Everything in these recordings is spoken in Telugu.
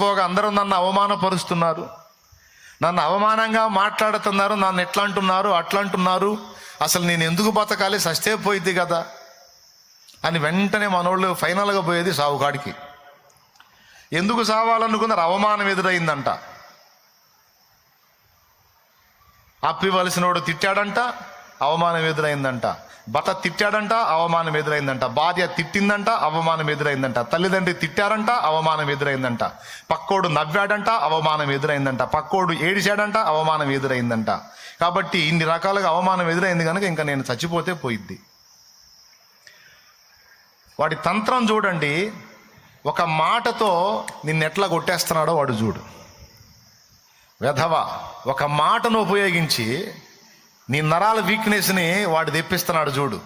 పోగా అందరూ నన్ను అవమానపరుస్తున్నారు, నన్ను అవమానంగా మాట్లాడుతున్నారు, నన్ను ఎట్లా అంటున్నారు అట్లా అంటున్నారు, అసలు నేను ఎందుకు బతకాలి, సస్తే పోయిద్ది కదా అని వెంటనే మనోళ్ళు ఫైనల్గా పోయేది సావుకాడికి. ఎందుకు సావాలనుకున్నారు? అవమానం ఎదురైందంట. అప్పివలసినోడు తిట్టాడంట, అవమానం ఎదురైందంట. భర్త తిట్టాడంట, అవమానం ఎదురైందంట. భార్య తిట్టిందంట, అవమానం ఎదురైందంట. తల్లిదండ్రి తిట్టారంట, అవమానం ఎదురైందంట. పక్కోడు నవ్వాడంట, అవమానం ఎదురైందంట. పక్కోడు ఏడిచాడంట, అవమానం ఎదురైందంట. కాబట్టి ఇన్ని రకాలుగా అవమానం ఎదురైంది కనుక ఇంకా నేను చచ్చిపోతే పోయిద్ది. వాడి తంత్రం చూడండి. ఒక మాటతో నిన్నెట్లా కొట్టేస్తున్నాడో వాడు చూడు. వెధవ ఒక మాటను ఉపయోగించి నీ నరాల వీక్నెస్ని వాడు తెప్పిస్తున్నాడు చూడు.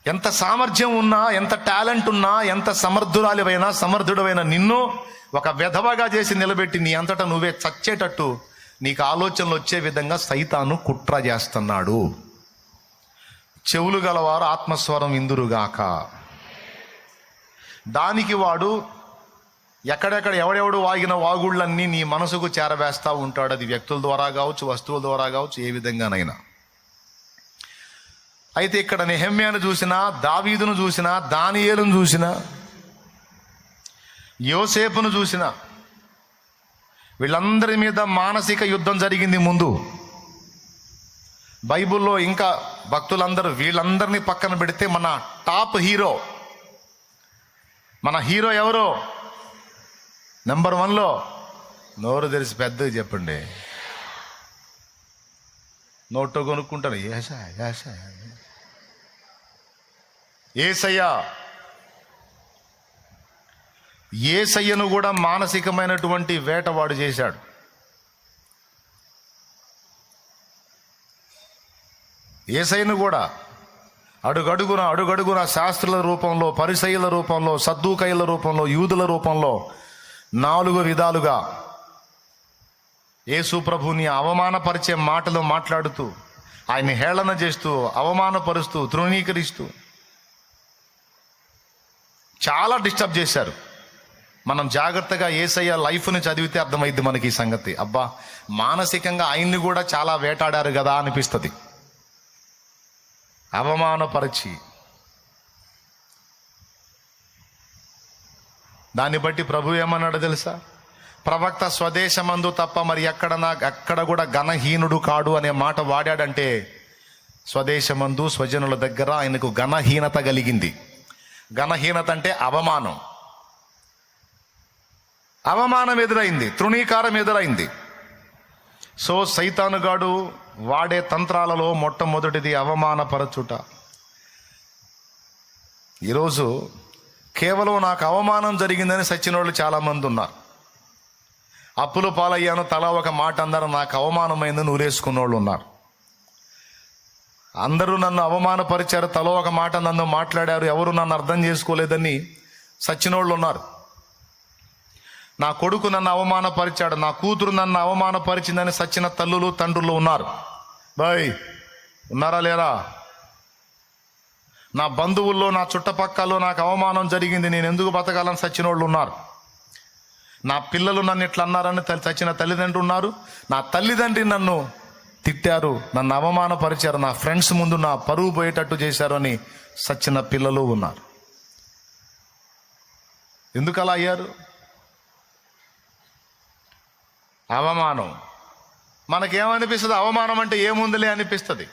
ఎంత సామర్థ్యం ఉన్నా, ఎంత టాలెంట్ ఉన్నా, ఎంత సమర్థుడమైన నిన్ను ఒక వెధవగా చేసి నిలబెట్టి నీ అంతటా నువ్వే చచ్చేటట్టు నీకు ఆలోచనలు వచ్చే విధంగా సైతాను కుట్ర చేస్తున్నాడు. చెవులు గలవారు ఆత్మస్వరం ఇందురుగాక. దానికి వాడు ఎక్కడెక్కడ ఎవడెవడు వాగిన వాగుళ్ళన్నీ నీ మనసుకు చేరవేస్తూ ఉంటాడు. అది వ్యక్తుల ద్వారా కావచ్చు, వస్తువుల ద్వారా కావచ్చు, ఏ విధంగానైనా. అయితే ఇక్కడ నెహెమ్యాను చూసినా, దావీదును చూసినా, దానియేలును చూసినా, యోసేపును చూసినా, వీళ్ళందరి మీద మానసిక యుద్ధం జరిగింది ముందు. బైబిల్లో ఇంకా భక్తులందరూ వీళ్ళందరినీ పక్కన పెడితే మన టాప్ హీరో, మన హీరో ఎవరో? నెంబర్ 1లో నోరు తెరిచి పెద్దది చెప్పండి. నోట్లో కొనుక్కుంటారు యేసయ్య. యేసయ్యను కూడా మానసికమైనటువంటి వేటవాడు చేశాడు. యేసయ్యను కూడా అడుగడుగున శాస్త్రుల రూపంలో, పరిసయ్యుల రూపంలో, సద్దూకయ్యుల రూపంలో, యూదుల రూపంలో 4 విధాలుగా యేసు ప్రభుని అవమానపరిచే మాటలు మాట్లాడుతూ, ఆయన్ని హేళన చేస్తూ, అవమానపరుస్తూ, తృణీకరిస్తూ చాలా డిస్టర్బ్ చేశారు. మనం జాగ్రత్తగా యేసయ్య లైఫ్ని చదివితే అర్థమైంది మనకి ఈ సంగతి. అబ్బా, మానసికంగా ఆయన్ని కూడా చాలా వేటాడారు కదా అనిపిస్తుంది. అవమానపరిచి దాన్ని బట్టి ప్రభు ఏమన్నాడు తెలుసా? ప్రవక్త స్వదేశమందు తప్ప మరి ఎక్కడ కూడా ఘనహీనుడు కాడు అనే మాట వాడాడంటే, స్వదేశమందు స్వజనుల దగ్గర ఆయనకు ఘనహీనత కలిగింది. ఘనహీనత అంటే అవమానం ఎదురైంది, తృణీకారం ఎదురైంది. సో సైతానుగాడు వాడే తంత్రాలలో మొట్టమొదటిది అవమానపరచుట. ఈరోజు కేవలం నాకు అవమానం జరిగిందని సచ్చిన వాళ్ళు చాలామంది ఉన్నారు. అప్పులు పాలయ్యాను తలా ఒక మాట అందరూ నాకు అవమానమైందని ఊరేసుకున్న వాళ్ళు ఉన్నారు. అందరూ నన్ను అవమానపరిచారు, తలో ఒక మాట నన్ను మాట్లాడారు, ఎవరు నన్ను అర్థం చేసుకోలేదని సచ్చిన వాళ్ళు ఉన్నారు. నా కొడుకు నన్ను అవమానపరిచాడు, నా కూతురు నన్ను అవమానపరిచిందని సచ్చిన తల్లులు తండ్రులు ఉన్నారు. బాయ్ ఉన్నారా లేరా? నా బంధువుల్లో, నా చుట్టపక్కల్లో నాకు అవమానం జరిగింది, నేను ఎందుకు బతకాలని సచ్చిన వాళ్ళు ఉన్నారు. నా పిల్లలు నన్ను ఇట్లా అన్నారని చచ్చిన తల్లిదండ్రులు ఉన్నారు. నా తల్లిదండ్రి నన్ను తిట్టారు, నన్ను అవమానపరిచారు, నా ఫ్రెండ్స్ ముందు నా పరువు పోయేటట్టు చేశారు అని సచ్చిన పిల్లలు ఉన్నారు. ఎందుకు అలా అయ్యారు? అవమానం. మనకేమనిపిస్తుంది? అవమానం అంటే ఏముందిలే అనిపిస్తుంది.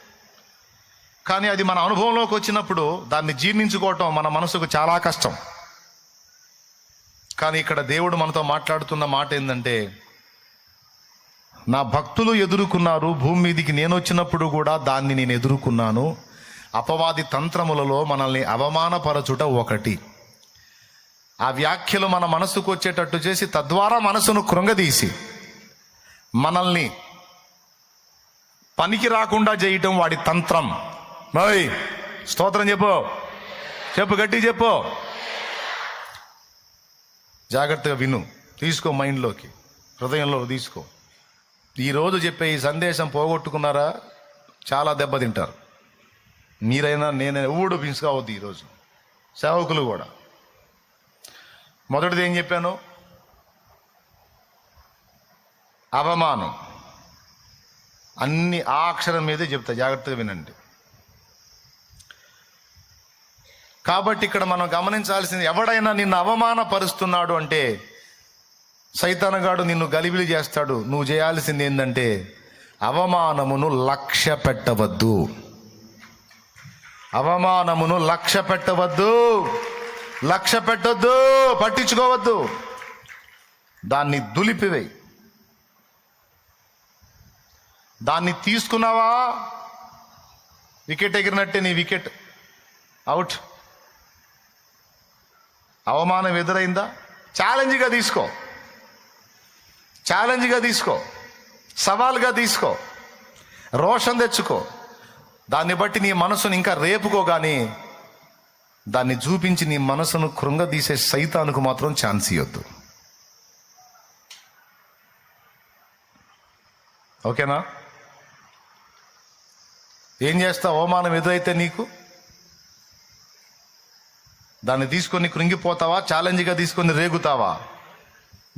కానీ అది మన అనుభవంలోకి వచ్చినప్పుడు దాన్ని జీర్ణించుకోవటం మన మనసుకు చాలా కష్టం. కానీ ఇక్కడ దేవుడు మనతో మాట్లాడుతున్న మాట ఏంటంటే, నా భక్తులు ఎదుర్కొన్నారు, భూమి మీదికి నేను వచ్చినప్పుడు కూడా దాన్ని నేను ఎదుర్కొన్నాను. అపవాది తంత్రములలో మనల్ని అవమానపరచుట ఒకటి. ఆ వ్యాఖ్యలు మన మనసుకు వచ్చేటట్టు చేసి తద్వారా మనసును కృంగదీసి మనల్ని పనికి రాకుండా చేయటం వాడి తంత్రం. స్తోత్రం చెప్పు గట్టి చెప్పు. జాగ్రత్తగా విను, తీసుకో, మైండ్లోకి, హృదయంలో తీసుకో. ఈరోజు చెప్పే ఈ సందేశం పోగొట్టుకున్నారా, చాలా దెబ్బతింటారు. మీరైనా నేనైనా ఎవడు మిస్ కావద్దు. ఈరోజు సేవకులు కూడా మొదటిది ఏం చెప్పాను? అవమానం. అన్ని ఆ అక్షరం మీదే చెప్తా, జాగ్రత్తగా వినండి. కాబట్టి ఇక్కడ మనం గమనించాల్సింది, ఎవడైనా నిన్ను అవమానపరుస్తున్నాడు అంటే సైతానుగాడు నిన్ను గలిబిలి చేస్తాడు. నువ్వు చేయాల్సింది ఏంటంటే అవమానమును లక్ష్య పెట్టవద్దు. అవమానమును లక్ష్య పెట్టవద్దు, లక్ష్య పెట్టొద్దు, పట్టించుకోవద్దు. దాన్ని దులిపివేయి. దాన్ని తీసుకున్నావా, వికెట్ ఎగిరినట్టే, నీ వికెట్ అవుట్. అవమానం ఎదురైందా, ఛాలెంజ్గా తీసుకో, ఛాలెంజ్గా తీసుకో, సవాల్గా తీసుకో, రోషం తెచ్చుకో. దాన్ని బట్టి నీ మనసును ఇంకా రేపుకో, కానీ దాన్ని చూపించి నీ మనసును కృంగదీసే సైతానుకు మాత్రం ఛాన్స్ ఇవ్వద్దు. ఓకేనా? ఏం చేస్తావు? అవమానం ఎదురైతే నీకు దాన్ని తీసుకొని కృంగిపోతావా, ఛాలెంజ్గా తీసుకొని రేగుతావా?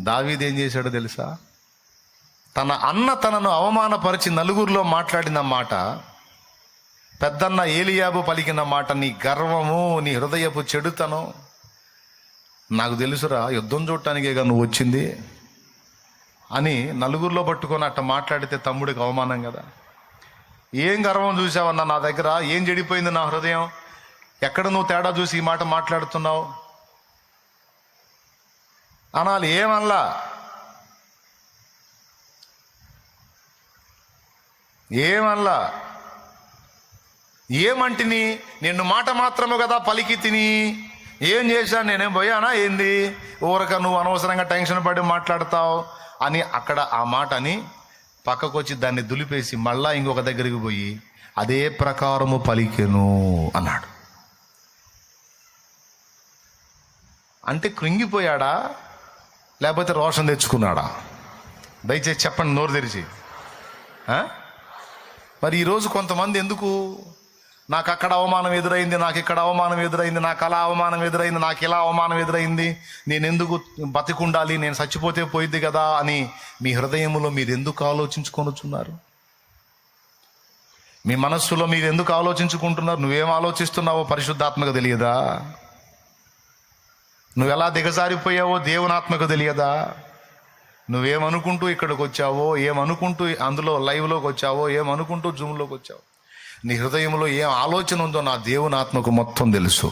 దావీదు ఏం చేశాడో తెలుసా? తన అన్న తనను అవమానపరిచి నలుగురిలో మాట్లాడిన మాట, పెద్దన్న ఏలియాబు పలికిన మాట, నీ గర్వము, నీ హృదయపు చెడుతనం, నాకు తెలుసురా, యుద్ధం చూడటానికేగా నువ్వు వచ్చింది అని నలుగురిలో పట్టుకొని అట్ట మాట్లాడితే తమ్ముడికి అవమానం కదా. ఏం గర్వం చూసావన్నా నా దగ్గర? ఏం చెడిపోయింది నా హృదయం? ఎక్కడ నువ్వు తేడా చూసి ఈ మాట మాట్లాడుతున్నావు అనాలి. ఏమనలా, ఏమనలా. ఏమంటిని? నిన్ను మాట మాత్రమే కదా పలికి తిని, ఏం చేశాను, నేనేం పోయానా ఏంది, ఊరక నువ్వు అనవసరంగా టెన్షన్ పడి మాట్లాడతావు అని అక్కడ ఆ మాట అని పక్కకు వచ్చి దాన్ని దులిపేసి మళ్ళా ఇంకొక దగ్గరికి పోయి అదే ప్రకారము పలికెను అన్నాడు. అంటే కృంగిపోయాడా, లేకపోతే రోషం తెచ్చుకున్నాడా? దయచేసి చెప్పండి, నోరు తెరిచి. మరి ఈరోజు కొంతమంది ఎందుకు, నాకు అక్కడ అవమానం ఎదురైంది, నాకు ఇక్కడ అవమానం ఎదురైంది, నాకు అలా అవమానం ఎదురైంది, నాకు ఇలా అవమానం ఎదురైంది, నేను ఎందుకు బతికుండాలి, నేను చచ్చిపోతే పోయింది కదా అని మీ హృదయంలో మీరు ఎందుకు ఆలోచించుకొనుచున్నారు? మీ మనస్సులో మీరు ఎందుకు ఆలోచించుకుంటున్నారు? నువ్వేం ఆలోచిస్తున్నావో పరిశుద్ధాత్మకు తెలియదా? నువ్వు ఎలా దిగజారిపోయావో దేవుని ఆత్మకు తెలియదా? నువ్వేమనుకుంటూ ఇక్కడికి వచ్చావో, ఏమనుకుంటూ అందులో లైవ్లోకి వచ్చావో, ఏమనుకుంటూ జూమ్లోకి వచ్చావో, నీ హృదయంలో ఏం ఆలోచన ఉందో నా దేవుని ఆత్మకు మొత్తం తెలుసు.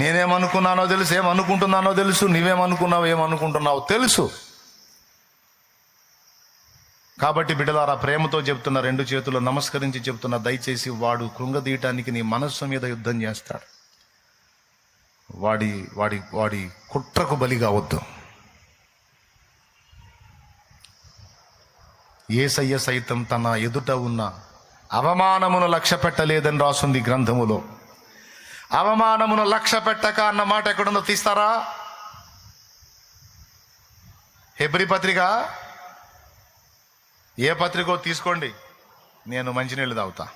నేనేమనుకున్నానో తెలుసు, ఏమనుకుంటున్నానో తెలుసు, నువ్వేమనుకున్నావు, ఏమనుకుంటున్నావు తెలుసు. కాబట్టి బిడ్డలారా, ప్రేమతో చెప్తున్నా, రెండు చేతులు నమస్కరించి చెప్తున్నా, దయచేసి వాడు కృంగదీయటానికి నీ మనస్సు మీద యుద్ధం చేస్తాడు. వాడి వాడి వాడి కుట్రకు బలి కావద్దు. యేసయ్య సైతం తన ఎదుట ఉన్న అవమానమును లక్ష్య పెట్టలేదని రాసుంది గ్రంథములో. అవమానమును లక్ష్య పెట్టక అన్న మాట ఎక్కడుందో తీస్తారా? హెబ్రీ పత్రిక, ఏ పత్రికో తీసుకోండి, నేను మంచినీళ్ళు తాగుతా.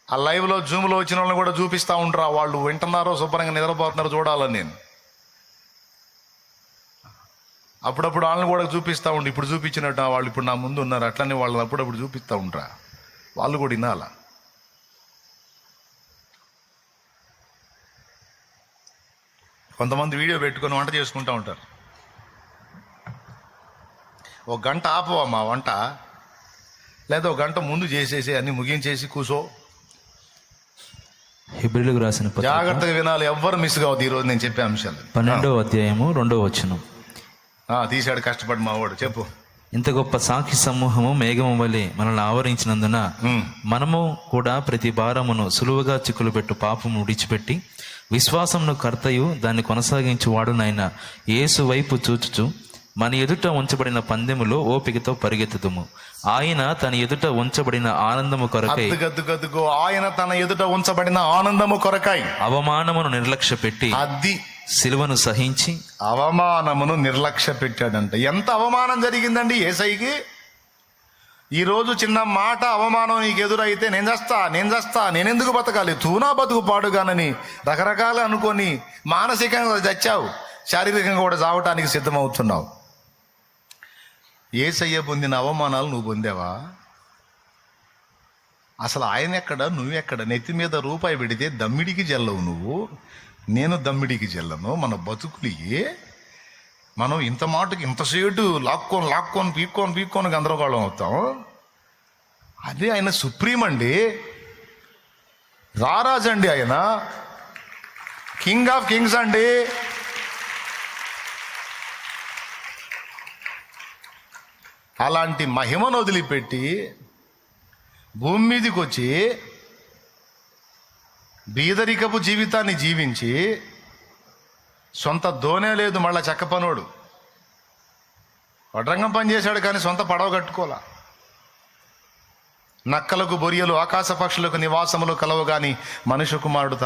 ఆ లైవ్లో జూమ్లో వచ్చిన వాళ్ళని కూడా చూపిస్తూ ఉంటారా, వాళ్ళు వింటున్నారో శుభ్రంగా నిద్రపోతున్నారో చూడాలని నేను అప్పుడప్పుడు వాళ్ళని కూడా చూపిస్తూ ఉండి, ఇప్పుడు చూపించినట్టు వాళ్ళు ఇప్పుడు నా ముందు ఉన్నారు, అట్లనే వాళ్ళని అప్పుడప్పుడు చూపిస్తూ ఉంటారా, వాళ్ళు కూడా వినాలా. కొంతమంది వీడియో పెట్టుకొని వంట చేసుకుంటూ ఉంటారు. ఒక గంట ఆపవమ్మా వంట, లేదా ఒక గంట ముందు చేసేసి అన్ని ముగించేసి కూసో. హెబ్రీయులకు రాసిన పత్రిక, జాగ్రత్తగా వినాలి, ఎవ్వరు మిస్ కావద్దు ఈరోజు నేను చెప్పే అంశాలు. 12వ అధ్యాయము 2వ వచనం. తీశాడు కష్టపడి మా వాడు. చెప్పు. ఇంత గొప్ప సాక్షి సమూహము మేఘము వలె మనల్ని ఆవరించినందున మనము కూడా ప్రతి భారమును సులువుగా చిక్కులు పెట్టు పాపము విడిచిపెట్టి విశ్వాసమును కర్తయు దాన్ని కొనసాగించు వాడునైన యేసు వైపు చూచుచు మన ఎదుట ఉంచబడిన పందెములో ఓపికతో పరిగెత్తుదుము. ఆయన తన ఎదుట ఉంచబడిన ఆనందము కొరకై, ఆయన తన ఎదుట ఉంచబడిన ఆనందము కొరకై అవమానమును నిర్లక్ష్య పెట్టి అది సిలువను సహించి, అవమానమును నిర్లక్ష్య పెట్టాడంట. ఎంత అవమానం జరిగిందండి యేసయ్యకి? ఈరోజు చిన్న మాట అవమానం నీకు ఎదురైతే నేను చేస్తా నేనెందుకు బతకాలి, తూనా బతుకు పాడుగానని రకరకాలు అనుకొని మానసికంగా చచ్చావు, శారీరకంగా కూడా చావటానికి సిద్ధమవుతున్నావు. యేసయ్య పొందిన అవమానాలు నువ్వు పొందావా? అసలు ఆయన ఎక్కడ, నువ్వెక్కడ? నెత్తి మీద రూపాయి పెడితే దమ్మిడికి జల్లవు నువ్వు, నేను దమ్మిడికి జల్లను. మన బతుకులియే మనం ఇంత మాటకి ఇంతసేటు లాక్కొని పీక్కొని గందరగోళం అవుతాం. అదే ఆయన సుప్రీం అండి, రారాజండి, ఆయన కింగ్ ఆఫ్ కింగ్స్ అండి. అలాంటి మహిమను వదిలిపెట్టి భూమి మీదకి వచ్చి బీదరికపు జీవితాన్ని జీవించి, సొంత దోనే లేదు, మళ్ళా చెక్క పనోడు వడ్రంగం పని చేశాడు కానీ సొంత పడవ కట్టుకోలా. నక్కలకు బొరియలు ఆకాశ పక్షులకు నివాసములు కలవు గాని మనుష్య కుమారుడు